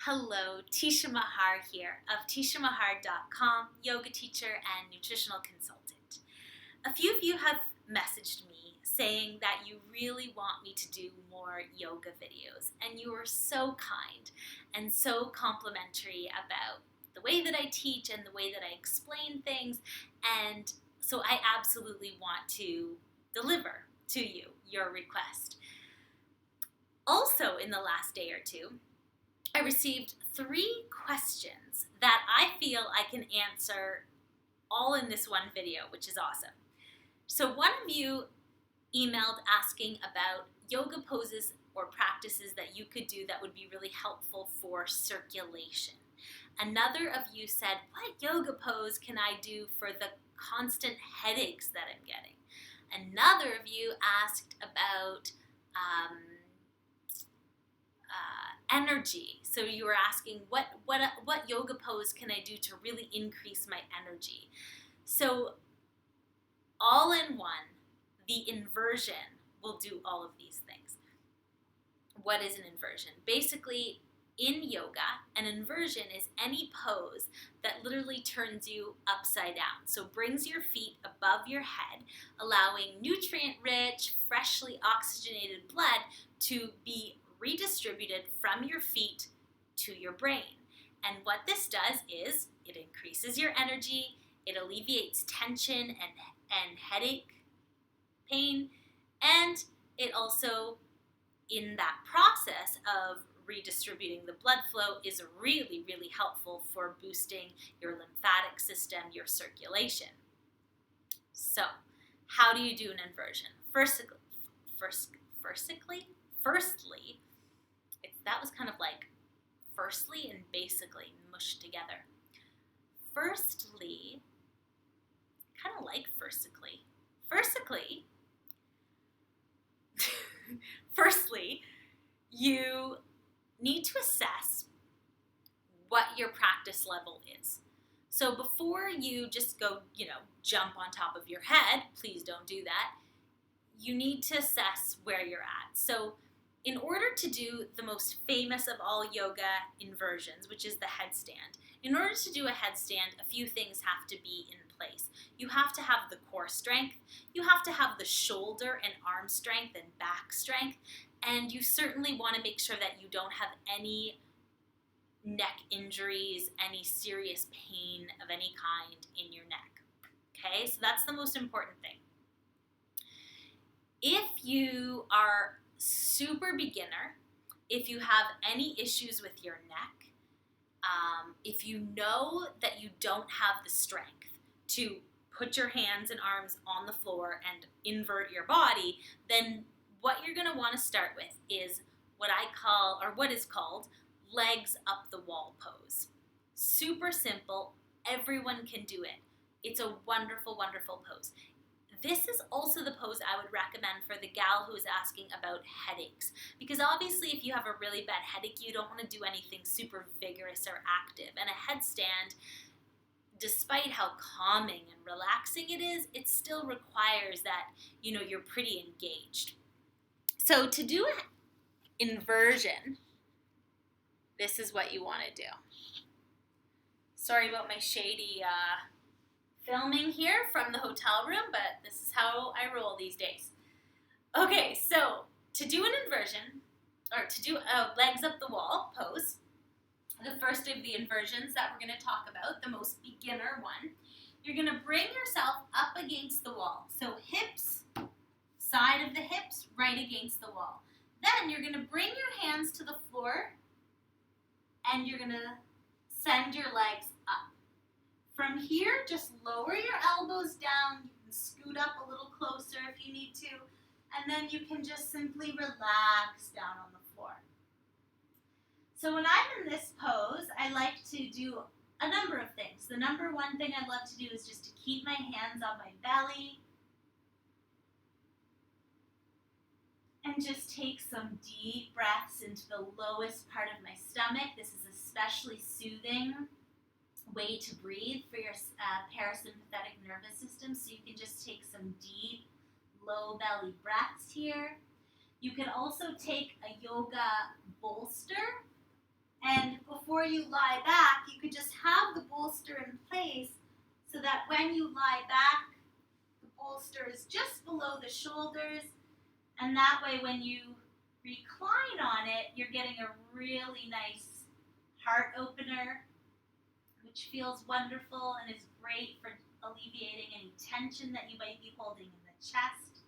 Hello, Teshia Maher here of TeshiaMaher.com, yoga teacher and nutritional consultant. A few of you have messaged me saying that you really want me to do more yoga videos, and you are so kind and so complimentary about the way that I teach and the way that I explain things, and so I absolutely want to deliver to you your request. Also, in the last day or two, I received 3 questions that I feel I can answer all in this one video, which is awesome. So one of you emailed asking about yoga poses or practices that you could do that would be really helpful for circulation. Another of you said, what yoga pose can I do for the constant headaches that I'm getting? Another of you asked about energy. So you were asking what yoga pose can I do to really increase my energy? So all in one, the inversion will do all of these things. What is an inversion? Basically, in yoga, an inversion is any pose that literally turns you upside down. So brings your feet above your head, allowing nutrient-rich, freshly oxygenated blood to be redistributed from your feet to your brain. And what this does is it increases your energy, it alleviates tension and headache pain, and it also, in that process of redistributing the blood flow, is really, really helpful for boosting your lymphatic system, your circulation. So, how do you do an inversion? Firstly, that was kind of like firstly and basically mushed together. Firstly, kind of like firstly. Firstly, you need to assess what your practice level is. So before you just go, jump on top of your head, please don't do that. You need to assess where you're at. So in order to do the most famous of all yoga inversions, which is the headstand, in order to do a headstand, a few things have to be in place. You have to have the core strength, you have to have the shoulder and arm strength and back strength, and you certainly want to make sure that you don't have any neck injuries, any serious pain of any kind in your neck. Okay, so that's the most important thing. If you are super beginner, if you have any issues with your neck, if you know that you don't have the strength to put your hands and arms on the floor and invert your body, then what you're going to want to start with is what is called legs up the wall pose. Super simple. Everyone can do it. It's a wonderful, wonderful pose. This is also the pose I would recommend for the gal who is asking about headaches. Because obviously if you have a really bad headache, you don't want to do anything super vigorous or active. And a headstand, despite how calming and relaxing it is, it still requires that, you're pretty engaged. So to do an inversion, this is what you want to do. Sorry about my shady filming here from the hotel room, but this is how I roll these days. Okay, so to do an inversion, or to do a legs up the wall pose, the first of the inversions that we're going to talk about, the most beginner one, you're going to bring yourself up against the wall. So hips, side of the hips, right against the wall. Then you're going to bring your hands to the floor, and you're going to send your legs up. From here, just lower your elbows down. You can scoot up a little closer if you need to. And then you can just simply relax down on the floor. So when I'm in this pose, I like to do a number of things. The number one thing I love to do is just to keep my hands on my belly. And just take some deep breaths into the lowest part of my stomach. This is especially soothing way to breathe for your parasympathetic nervous system, so you can just take some deep, low belly breaths here. You can also take a yoga bolster, and before you lie back, you could just have the bolster in place so that when you lie back, the bolster is just below the shoulders, and that way when you recline on it, you're getting a really nice heart opener, which feels wonderful and is great for alleviating any tension that you might be holding in the chest.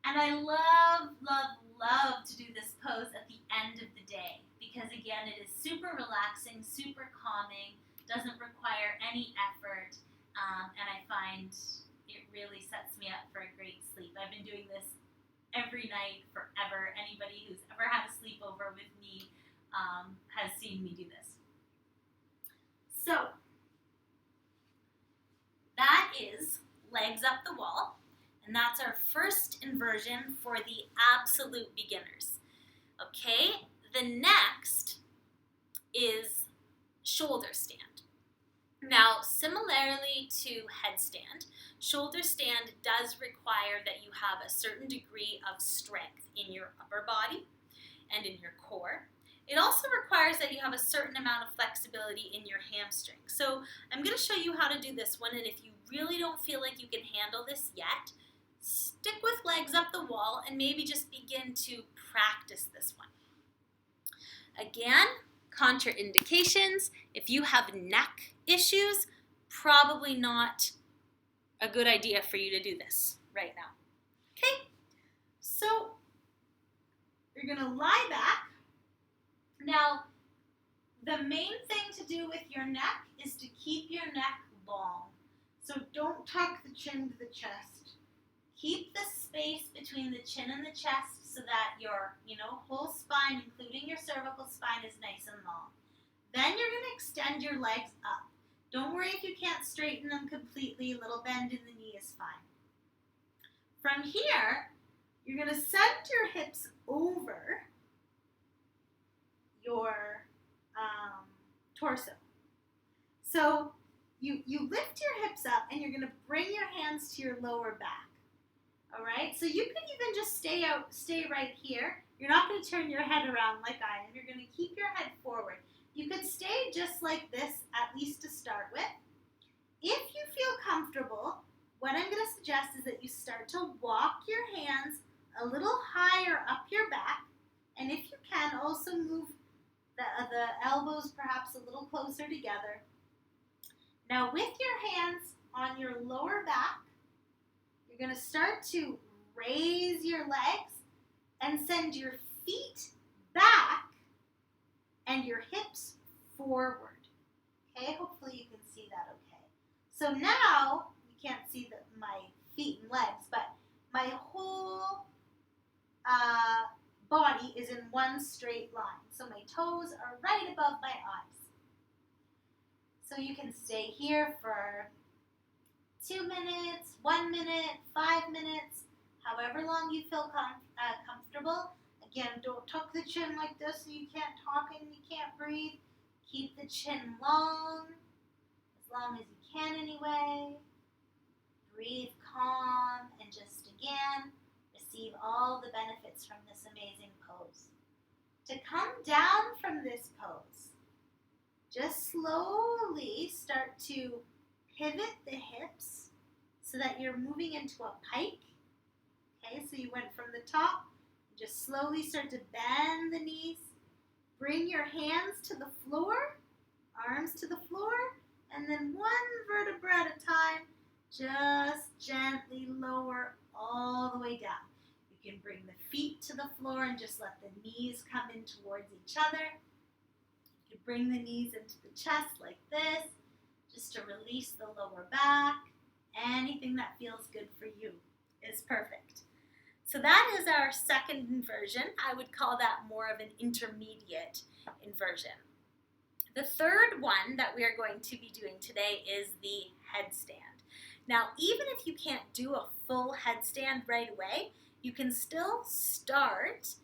And I love, love, love to do this pose at the end of the day because, again, it is super relaxing, super calming, doesn't require any effort, and I find it really sets me up for a great sleep. I've been doing this every night forever. Anybody who's ever had a sleepover with me has seen me do this. So, that is legs up the wall, and that's our first inversion for the absolute beginners. Okay, the next is shoulder stand. Now, similarly to headstand, shoulder stand does require that you have a certain degree of strength in your upper body and in your core. It also requires that you have a certain amount of flexibility in your hamstring. So I'm going to show you how to do this one, and if you really don't feel like you can handle this yet, stick with legs up the wall and maybe just begin to practice this one. Again, contraindications. If you have neck issues, probably not a good idea for you to do this right now. Okay, so you're going to lie back. Now, the main thing to do with your neck is to keep your neck long. So don't tuck the chin to the chest. Keep the space between the chin and the chest so that your, whole spine, including your cervical spine, is nice and long. Then you're going to extend your legs up. Don't worry if you can't straighten them completely. A little bend in the knee is fine. From here, you're going to send your hips over your torso. So you lift your hips up and you're going to bring your hands to your lower back. All right? So you could even just stay right here. You're not going to turn your head around like I am. You're going to keep your head forward. You could stay just like this, at least to start with. If you feel comfortable, what I'm going to suggest is that you start to walk your hands a little higher up your back, and if you can, also move the elbows perhaps a little closer together. Now with your hands on your lower back, you're going to start to raise your legs and send your feet back and your hips forward. Okay, hopefully you can see that okay. So now, you can't see my feet and legs, but my whole body is in one straight line. So my toes are right above my eyes. So you can stay here for 2 minutes, 1 minute, 5 minutes, however long you feel comfortable. Again, don't tuck the chin like this so you can't talk and you can't breathe. Keep the chin long as you can anyway. Breathe calm and just again, receive all the benefits from this amazing pose. To come down from this pose, just slowly start to pivot the hips so that you're moving into a pike. Okay, so you went from the top, just slowly start to bend the knees. Bring your hands to the floor, arms to the floor, and then one vertebra at a time, just gently lower all the way down. You can bring the feet to the floor and just let the knees come in towards each other. You can bring the knees into the chest like this, just to release the lower back. Anything that feels good for you is perfect. So that is our second inversion. I would call that more of an intermediate inversion. The third one that we are going to be doing today is the headstand. Now, even if you can't do a full headstand right away, you can still start,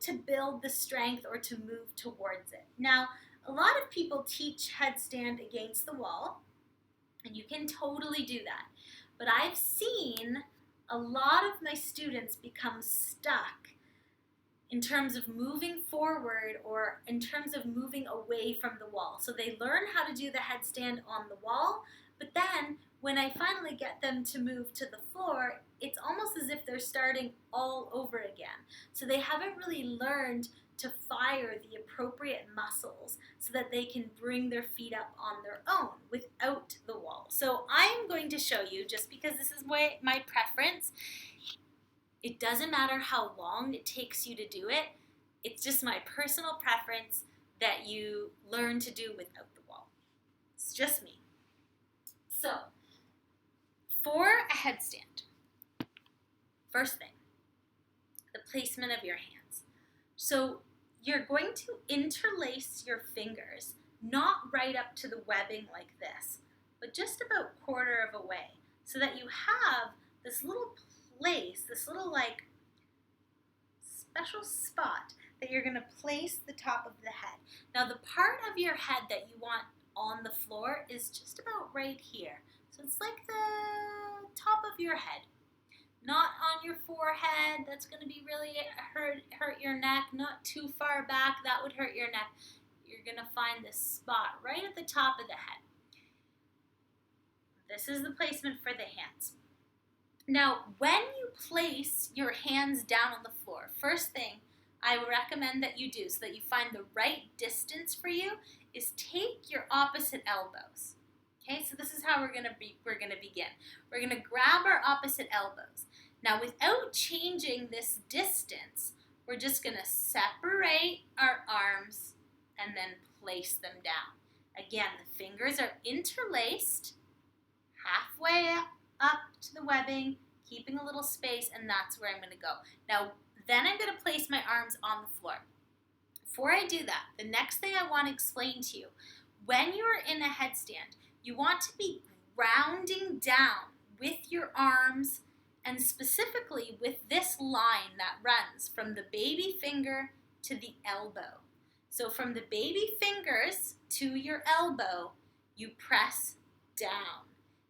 to build the strength or to move towards it. Now, a lot of people teach headstand against the wall, and you can totally do that. But I've seen a lot of my students become stuck in terms of moving forward or in terms of moving away from the wall. So they learn how to do the headstand on the wall, but then when I finally get them to move to the floor, it's almost as if they're starting all over again. So they haven't really learned to fire the appropriate muscles so that they can bring their feet up on their own without the wall. So I'm going to show you, just because this is my preference, it doesn't matter how long it takes you to do it. It's just my personal preference that you learn to do without the wall. It's just me. So, for a headstand, first thing, the placement of your hands. So, you're going to interlace your fingers, not right up to the webbing like this, but just about quarter of a way, so that you have this little place, this little like special spot that you're going to place the top of the head. Now the part of your head that you want on the floor is just about right here. So it's like the top of your head. Not on your forehead, that's going to be really hurt your neck. Not too far back, that would hurt your neck. You're going to find this spot right at the top of the head. This is the placement for the hands. Now, when you place your hands down on the floor, first thing I would recommend that you do so that you find the right distance for you is take your opposite elbows. Okay, so this is how we're gonna begin. We're gonna grab our opposite elbows. Now, without changing this distance, we're just gonna separate our arms and then place them down. Again, the fingers are interlaced, halfway up to the webbing, keeping a little space, and that's where I'm gonna go. Now, then I'm gonna place my arms on the floor. Before I do that, the next thing I wanna explain to you, when you're in a headstand, you want to be grounding down with your arms and specifically with this line that runs from the baby finger to the elbow. So from the baby fingers to your elbow, you press down.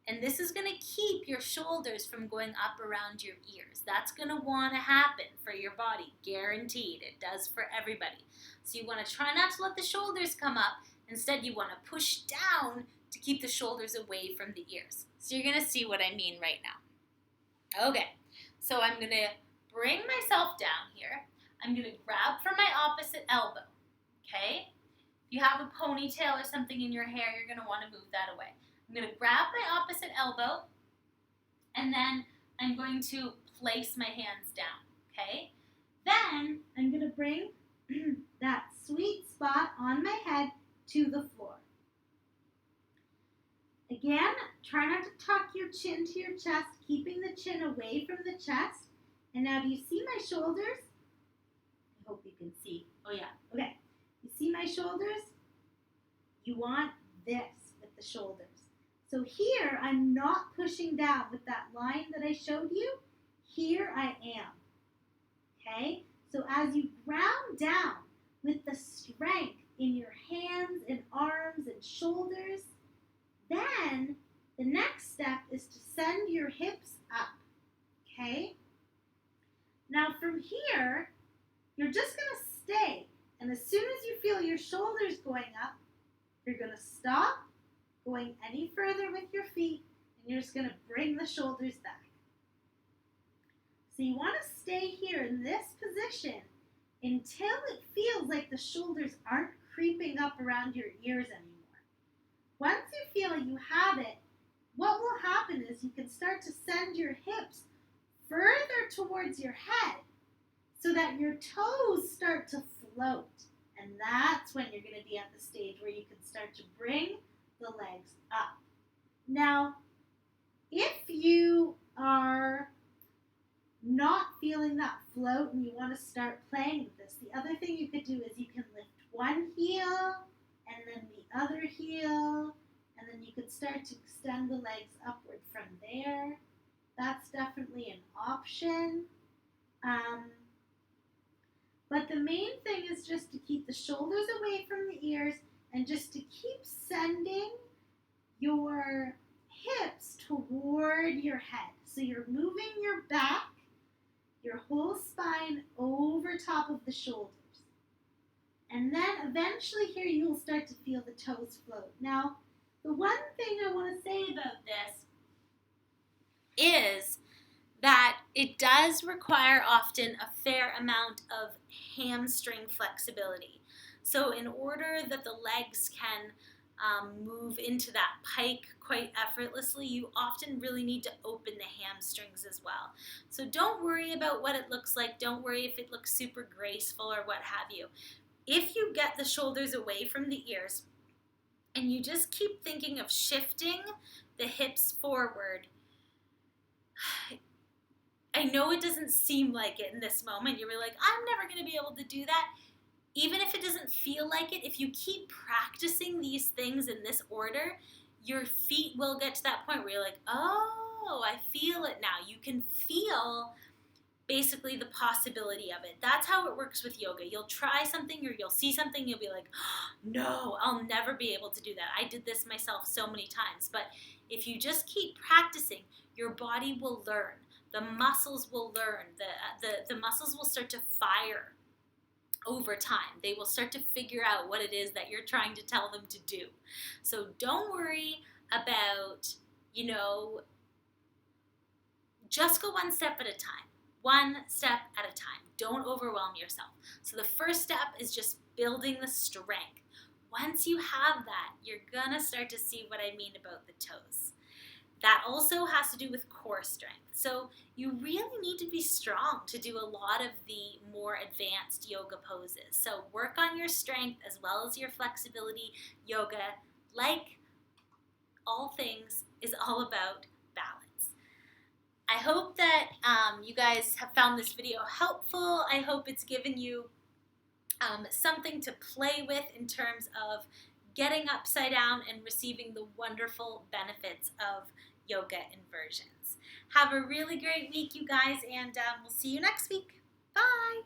And this is going to keep your shoulders from going up around your ears. That's going to want to happen for your body, guaranteed. It does for everybody. So you want to try not to let the shoulders come up. Instead, you want to push down to keep the shoulders away from the ears. So you're going to see what I mean right now. Okay, so I'm going to bring myself down here. I'm going to grab for my opposite elbow, okay? If you have a ponytail or something in your hair, you're going to want to move that away. I'm going to grab my opposite elbow, and then I'm going to place my hands down, okay? Then I'm going to bring that sweet spot on my head to the floor. Again, try not to tuck your chin to your chest, keeping the chin away from the chest. And now, do you see my shoulders? I hope you can see. Oh, yeah. Okay. You see my shoulders? You want this with the shoulders. So here, I'm not pushing down with that line that I showed you. Here I am. Okay? So as you ground down with the strength in your hands and arms and shoulders, then the next step is to send your hips up, okay? Now from here, you're just going to stay. And as soon as you feel your shoulders going up, you're going to stop going any further with your feet, and you're just going to bring the shoulders back. So you want to stay here in this position until it feels like the shoulders aren't creeping up around your ears anymore. Once you feel you have it, what will happen is you can start to send your hips further towards your head so that your toes start to float. And that's when you're going to be at the stage where you can start to bring the legs up. Now, if you are not feeling that float and you want to start playing with this, the other thing you could do is you can lift one heel and then the other heel, and then you could start to extend the legs upward from there. That's definitely an option. But the main thing is just to keep the shoulders away from the ears and just to keep sending your hips toward your head. So you're moving your back, your whole spine over top of the eventually here you'll start to feel the toes float. Now, the one thing I want to say about this is that it does require often a fair amount of hamstring flexibility. So in order that the legs can move into that pike quite effortlessly, you often really need to open the hamstrings as well. So don't worry about what it looks like. Don't worry if it looks super graceful or what have you. If you get the shoulders away from the ears and you just keep thinking of shifting the hips forward, I know it doesn't seem like it in this moment. You're really like, I'm never going to be able to do that. Even if it doesn't feel like it, if you keep practicing these things in this order, your feet will get to that point where you're like, oh, I feel it now. You can feel basically the possibility of it. That's how it works with yoga. You'll try something or you'll see something, you'll be like, oh, no, I'll never be able to do that. I did this myself so many times. But if you just keep practicing, your body will learn. The muscles will learn. The muscles will start to fire over time. They will start to figure out what it is that you're trying to tell them to do. So don't worry about, just go one step at a time. One step at a time. Don't overwhelm yourself. So the first step is just building the strength. Once you have that, you're going to start to see what I mean about the toes. That also has to do with core strength. So you really need to be strong to do a lot of the more advanced yoga poses. So work on your strength as well as your flexibility. Yoga, like all things, is all about balance. I hope that you guys have found this video helpful. I hope it's given you something to play with in terms of getting upside down and receiving the wonderful benefits of yoga inversions. Have a really great week, you guys, and we'll see you next week. Bye!